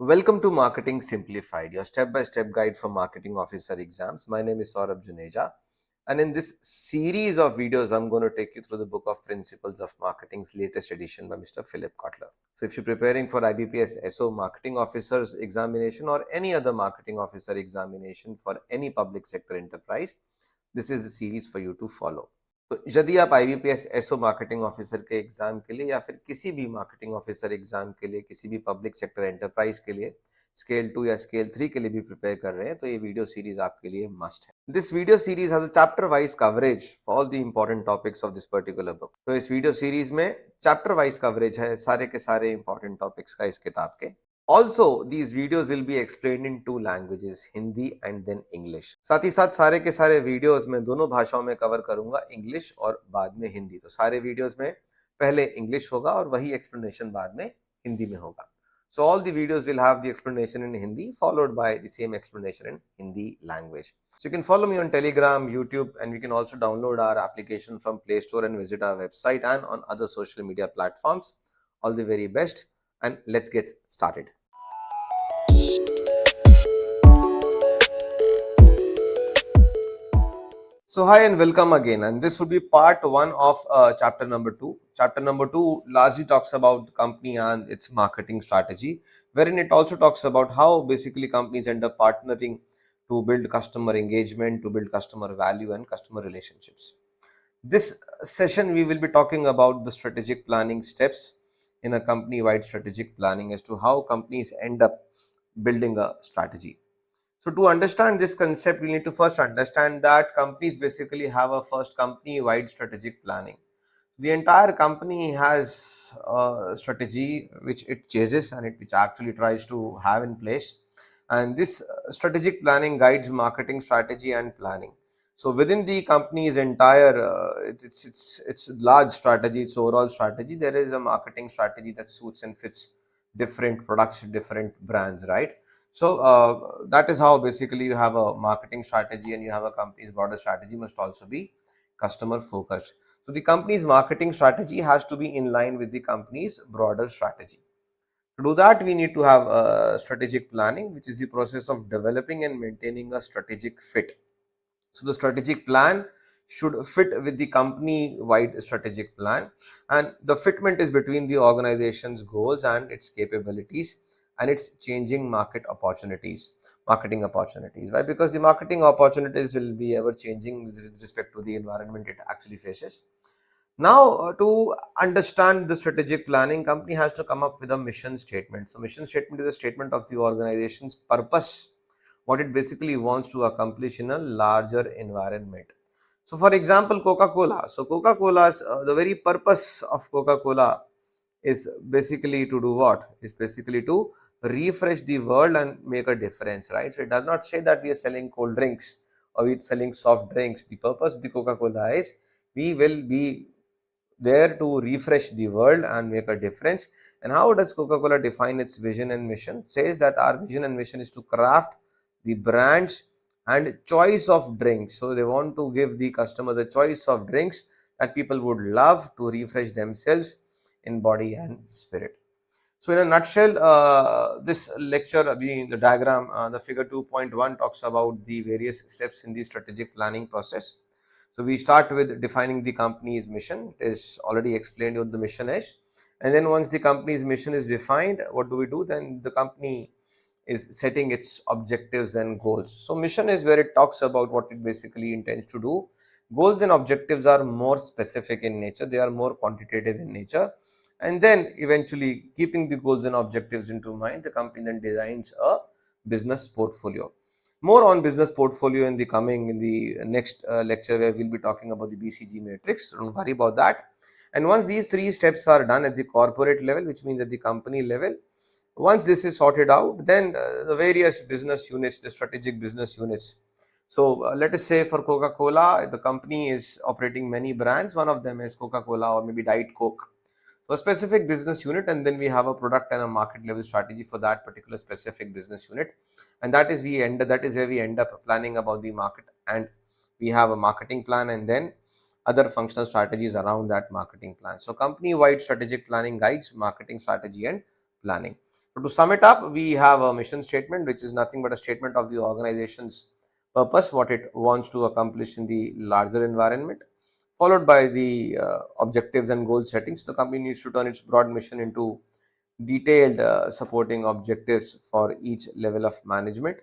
Welcome to Marketing Simplified, your step-by-step guide for marketing officer exams. My name is Saurabh Juneja, and in this series of videos, I'm going to take you through the book of Principles of Marketing's latest edition by Mr. Philip Kotler. So if you're preparing for IBPS SO marketing officer's examination or any other marketing officer examination for any public sector enterprise, this is the series for you to follow. तो यदि आप IBPS SO marketing officer के exam के लिए या फिर किसी भी मार्केटिंग ऑफिसर एग्जाम के लिए किसी भी पब्लिक सेक्टर एंटरप्राइज के लिए स्केल 2 या स्केल 3 के लिए भी प्रिपेयर कर रहे हैं तो ये वीडियो सीरीज आपके लिए मस्ट है. This video series has a chapter wise coverage for all the important topics of this particular book. तो इस वीडियो सीरीज में चैप्टर वाइज कवरेज है सारे के सारे इंपॉर्टेंट टॉपिक्स का इस किताब के. Also, these videos will be explained in two languages, Hindi and then English. साथ ही साथ सारे के सारे वीडियोस में दोनों भाषाओं में कवर करूंगा, इंग्लिश और बाद में हिंदी. तो सारे वीडियोस में पहले इंग्लिश होगा और वही एक्सप्लेनेशन बाद में हिंदी में होगा. So all the videos will have the explanation in Hindi followed by the same explanation in Hindi language. So you can follow me on Telegram, YouTube, and you can also download our application from Play Store and visit our website and on other social media platforms. All the very best and let's get started. So hi and welcome again, and this would be part 1 of chapter number 2. Chapter number 2 largely talks about the company and its marketing strategy, wherein it also talks about how basically companies end up partnering to build customer engagement, to build customer value and customer relationships. This session we will be talking about the strategic planning steps in a company-wide strategic planning as to how companies end up building a strategy. So to understand this concept, we need to first understand that companies basically have a first company-wide strategic planning. The entire company has a strategy which it chases and which actually tries to have in place. And this strategic planning guides marketing strategy and planning. So within the company's entire, it's large strategy, its overall strategy, there is a marketing strategy that suits and fits different products, different brands, right? So that is how basically you have a marketing strategy and you have a company's broader strategy must also be customer focused. So the company's marketing strategy has to be in line with the company's broader strategy. To do that, we need to have a strategic planning, which is the process of developing and maintaining a strategic fit. So the strategic plan should fit with the company-wide strategic plan, and the fitment is between the organization's goals and its capabilities and its changing marketing opportunities. Why? Because the marketing opportunities will be ever changing with respect to the environment it actually faces. Now, to understand the strategic planning, company has to come up with a mission statement. So mission statement is a statement of the organization's purpose, what it basically wants to accomplish in a larger environment. So for example, Coca-Cola. So Coca-Cola's the very purpose of Coca-Cola is basically to do what? Is basically to refresh the world and make a difference, right? So it does not say that we are selling cold drinks or we're selling soft drinks. The purpose of the Coca-Cola is we will be there to refresh the world and make a difference. And how does Coca-Cola define its vision and mission? It says that our vision and mission is to craft the brands and choice of drinks. So they want to give the customers a choice of drinks that people would love to refresh themselves in body and spirit. So in a nutshell, this lecture being the diagram, the figure 2.1 talks about the various steps in the strategic planning process. So we start with defining the company's mission. It is already explained what the mission is. And then once the company's mission is defined, what do we do? Then the company is setting its objectives and goals. So mission is where it talks about what it basically intends to do. Goals and objectives are more specific in nature. They are more quantitative in nature. And then eventually keeping the goals and objectives into mind, the company then designs a business portfolio. More on business portfolio in the next lecture, where we'll be talking about the BCG matrix. Don't worry about that. And once these three steps are done at the corporate level, which means at the company level, once this is sorted out, then the various business units, the strategic business units. So let us say for Coca-Cola, the company is operating many brands. One of them is Coca-Cola or maybe Diet Coke. So a specific business unit, and then we have a product and a market level strategy for that particular specific business unit, and that is where we end up planning about the market, and we have a marketing plan and then other functional strategies around that marketing plan. So company wide strategic planning guides marketing strategy and planning. So to sum it up, we have a mission statement, which is nothing but a statement of the organization's purpose, what it wants to accomplish in the larger environment, followed by the objectives and goal settings. The company needs to turn its broad mission into detailed supporting objectives for each level of management,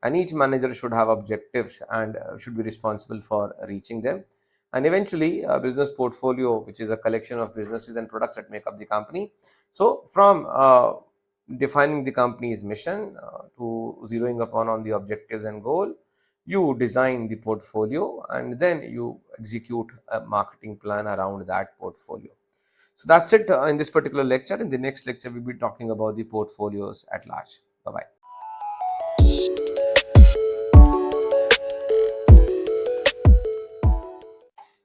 and each manager should have objectives and should be responsible for reaching them. And eventually a business portfolio, which is a collection of businesses and products that make up the company. So from defining the company's mission to zeroing upon on the objectives and goal, you design the portfolio and then you execute a marketing plan around that portfolio. So that's it in this particular lecture. In the next lecture, we'll be talking about the portfolios at large. Bye bye.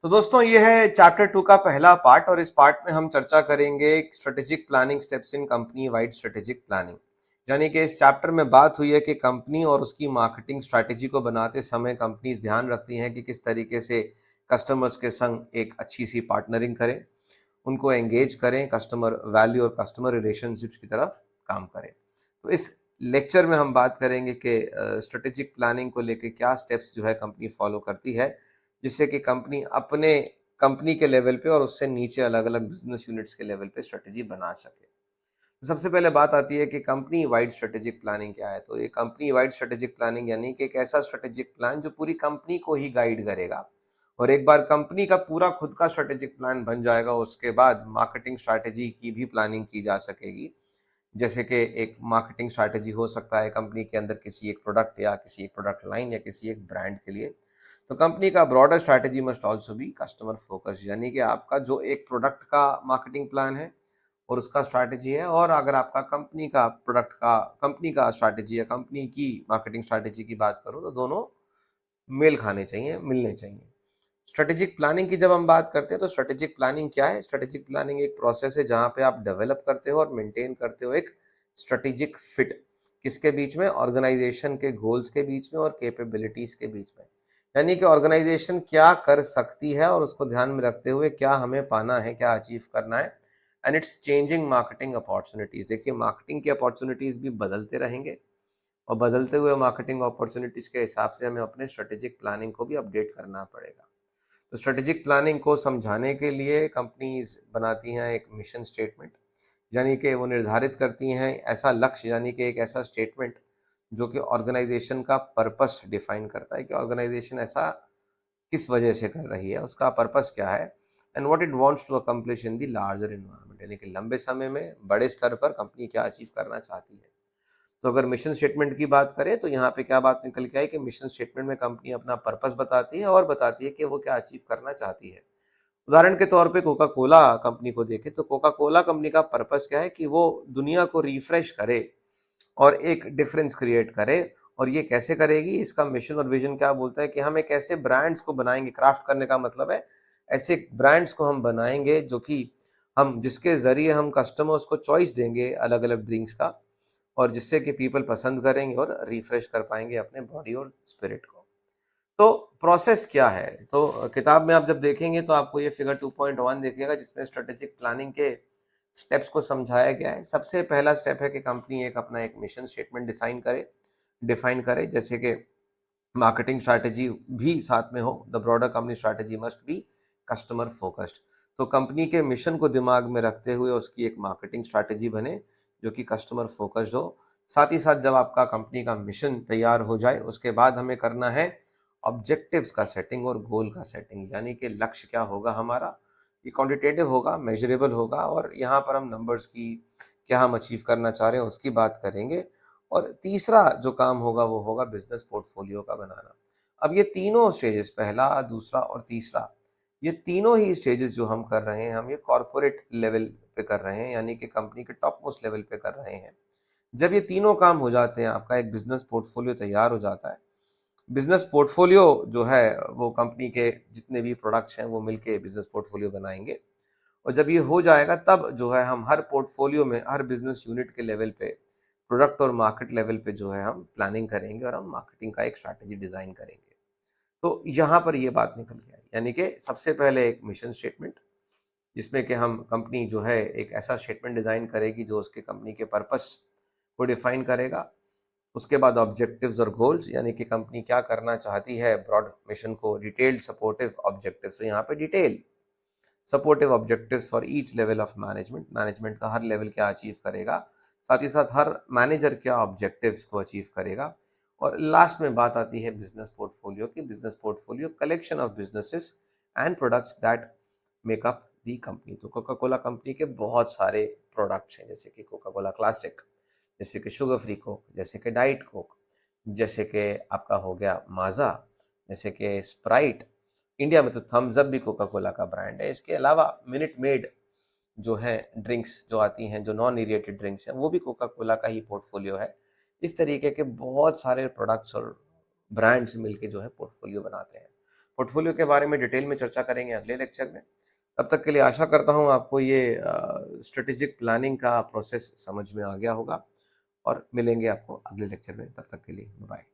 तो दोस्तों, ये है chapter 2 का पहला part, और इस part में हम चर्चा करेंगे strategic planning steps in company wide strategic planning. यानी कि इस चैप्टर में बात हुई है कि कंपनी और उसकी मार्केटिंग स्ट्रैटेजी को बनाते समय कंपनीज ध्यान रखती हैं कि किस तरीके से कस्टमर्स के संग एक अच्छी सी पार्टनरिंग करें, उनको एंगेज करें, कस्टमर वैल्यू और कस्टमर रिलेशनशिप्स की तरफ काम करें। तो इस लेक्चर में हम बात करेंगे कि स्ट्रेटेजिक प्लानिंग को लेकर क्या स्टेप्स जो है कंपनी फॉलो करती है, जिससे कि कंपनी अपने कंपनी के लेवल पे और उससे नीचे अलग अलग बिजनेस यूनिट्स के लेवल पे स्ट्रेटेजी बना सके। तो सबसे पहले बात आती है कि कंपनी वाइड स्ट्रेटेजिक प्लानिंग क्या है। तो ये कंपनी वाइड स्ट्रेटेजिक प्लानिंग यानी कि एक ऐसा स्ट्रेटेजिक प्लान जो पूरी कंपनी को ही गाइड करेगा, और एक बार कंपनी का पूरा खुद का स्ट्रेटेजिक प्लान बन जाएगा, उसके बाद मार्केटिंग स्ट्रैटेजी की भी प्लानिंग की जा सकेगी। जैसे कि एक मार्केटिंग स्ट्रैटेजी हो सकता है कंपनी के अंदर किसी एक प्रोडक्ट या किसी एक प्रोडक्ट लाइन या किसी एक ब्रांड के लिए। तो कंपनी का broader strategy must also be customer focus, यानी कि आपका जो एक प्रोडक्ट का मार्केटिंग प्लान है और उसका स्ट्रैटेजी है, और अगर आपका कंपनी का प्रोडक्ट का कंपनी का स्ट्रैटेजी या कंपनी की मार्केटिंग स्ट्रैटेजी की बात करूं, तो दोनों मेल खाने चाहिए, मिलने चाहिए। स्ट्रेटेजिक प्लानिंग की जब हम बात करते हैं तो स्ट्रेटेजिक प्लानिंग क्या है? स्ट्रेटेजिक प्लानिंग एक प्रोसेस है जहां पे आप डेवलप करते हो और मेंटेन करते हो एक स्ट्रेटेजिक फिट, किसके बीच में? ऑर्गेनाइजेशन के गोल्स के बीच में और कैपेबिलिटीज के बीच में। यानी कि ऑर्गेनाइजेशन क्या कर सकती है और उसको ध्यान में रखते हुए क्या हमें पाना है, क्या अचीव करना है, and it's changing marketing opportunities. देखिए, मार्केटिंग की अपॉर्चुनिटीज भी बदलते रहेंगे और बदलते हुए मार्केटिंग अपॉर्चुनिटीज के हिसाब से हमें अपने स्ट्रेटेजिक प्लानिंग को भी अपडेट करना पड़ेगा। तो स्ट्रेटेजिक प्लानिंग को समझाने के लिए कंपनीज बनाती हैं एक मिशन स्टेटमेंट, यानी कि वो निर्धारित करती हैं ऐसा लक्ष्य, यानी कि एक ऐसा स्टेटमेंट जो कि ऑर्गेनाइजेशन का पर्पस डिफाइन करता है कि ऑर्गेनाइजेशन ऐसा किस वजह से कर रही है, उसका पर्पस क्या है, and what it wants to accomplish in the larger environment, यानी कि लंबे समय में बड़े स्तर पर कंपनी क्या अचीव करना चाहती है। तो अगर मिशन स्टेटमेंट की बात करें तो यहाँ पे क्या बात निकल के आई कि मिशन स्टेटमेंट में कंपनी अपना पर्पस बताती है और बताती है कि वो क्या अचीव करना चाहती है। उदाहरण के तौर पे कोका कोला कंपनी को देखें तो कोका कोला कंपनी का पर्पस क्या है कि वो दुनिया को रिफ्रेश करे और एक डिफरेंस क्रिएट करे। और ये कैसे करेगी? इसका मिशन और विजन क्या बोलता है कि हम एक ऐसे ब्रांड्स को बनाएंगे, क्राफ्ट करने का मतलब है ऐसे ब्रांड्स को हम बनाएंगे जो कि हम जिसके जरिए हम कस्टमर्स को चॉइस देंगे अलग अलग ड्रिंक्स का, और जिससे कि पीपल पसंद करेंगे और रिफ्रेश कर पाएंगे अपने बॉडी और स्पिरिट को। तो प्रोसेस क्या है? तो किताब में आप जब देखेंगे तो आपको ये फिगर 2.1 देखिएगा जिसमें स्ट्रेटेजिक प्लानिंग के स्टेप्स को समझाया गया है। सबसे पहला स्टेप है कि कंपनी अपना एक मिशन स्टेटमेंट डिफाइन करे, जैसे कि मार्केटिंग स्ट्रैटेजी भी साथ में हो। The broader company strategy must be customer focused. तो कंपनी के मिशन को दिमाग में रखते हुए उसकी एक मार्केटिंग स्ट्रैटेजी बने जो कि कस्टमर फोकस्ड हो। साथ ही साथ जब आपका कंपनी का मिशन तैयार हो जाए उसके बाद हमें करना है ऑब्जेक्टिव्स का सेटिंग और गोल का सेटिंग, यानी कि लक्ष्य क्या होगा हमारा, ये क्वांटिटेटिव होगा, मेजरेबल होगा, और यहाँ पर हम नंबर्स की क्या हम अचीव करना चाह रहे हैं उसकी बात करेंगे। और तीसरा जो काम होगा वो होगा बिजनेस पोर्टफोलियो का बनाना। अब ये तीनों स्टेजेस, पहला, दूसरा और तीसरा, ये तीनों ही स्टेजेस जो हम कर रहे हैं, हम ये कॉर्पोरेट लेवल पे कर रहे हैं, यानी कि कंपनी के टॉप मोस्ट लेवल पे कर रहे हैं। जब ये तीनों काम हो जाते हैं, आपका एक बिजनेस पोर्टफोलियो तैयार हो जाता है। बिजनेस पोर्टफोलियो जो है वो कंपनी के जितने भी प्रोडक्ट्स हैं वो मिलके बिजनेस पोर्टफोलियो बनाएंगे, और जब ये हो जाएगा तब जो है हम हर पोर्टफोलियो में हर बिजनेस यूनिट के लेवल पे, प्रोडक्ट और मार्केट लेवल पे जो है हम प्लानिंग करेंगे और हम मार्केटिंग का एक स्ट्रैटेजी डिजाइन करेंगे। तो यहाँ पर ये बात निकल के आई, यानी कि सबसे पहले एक मिशन स्टेटमेंट जिसमें कि हम कंपनी जो है एक ऐसा स्टेटमेंट डिजाइन करेगी जो उसके कंपनी के पर्पस को डिफाइन करेगा। उसके बाद ऑब्जेक्टिव्स और गोल्स, यानी कि कंपनी क्या करना चाहती है, ब्रॉड मिशन को, डिटेल्ड सपोर्टिव ऑब्जेक्टिव्स, तो यहाँ पे detail supportive objectives for each level of management, management का हर लेवल क्या अचीव करेगा, साथ ही साथ हर मैनेजर क्या ऑब्जेक्टिव्स को अचीव करेगा। और लास्ट में बात आती है बिजनेस पोर्टफोलियो की। Business portfolio collection of businesses and products that make up the company. तो कोका कोला कंपनी के बहुत सारे प्रोडक्ट्स हैं, जैसे कि कोका कोला क्लासिक, जैसे कि शुगर फ्री कोक, जैसे कि डाइट कोक, जैसे कि आपका हो गया माजा, जैसे कि स्प्राइट। इंडिया में तो थम्स अप भी कोका कोला का ब्रांड है। इसके अलावा मिनट मेड जो है ड्रिंक्स जो आती हैं, जो नॉन एरिएटेड ड्रिंक्स हैं, वो भी कोका कोला का ही पोर्टफोलियो है। इस तरीके के बहुत सारे प्रोडक्ट्स और ब्रांड्स मिलके जो है पोर्टफोलियो बनाते हैं। पोर्टफोलियो के बारे में डिटेल में चर्चा करेंगे अगले लेक्चर में। तब तक के लिए आशा करता हूँ आपको ये स्ट्रेटेजिक प्लानिंग का प्रोसेस समझ में आ गया होगा, और मिलेंगे आपको अगले लेक्चर में। तब तक के लिए बाय।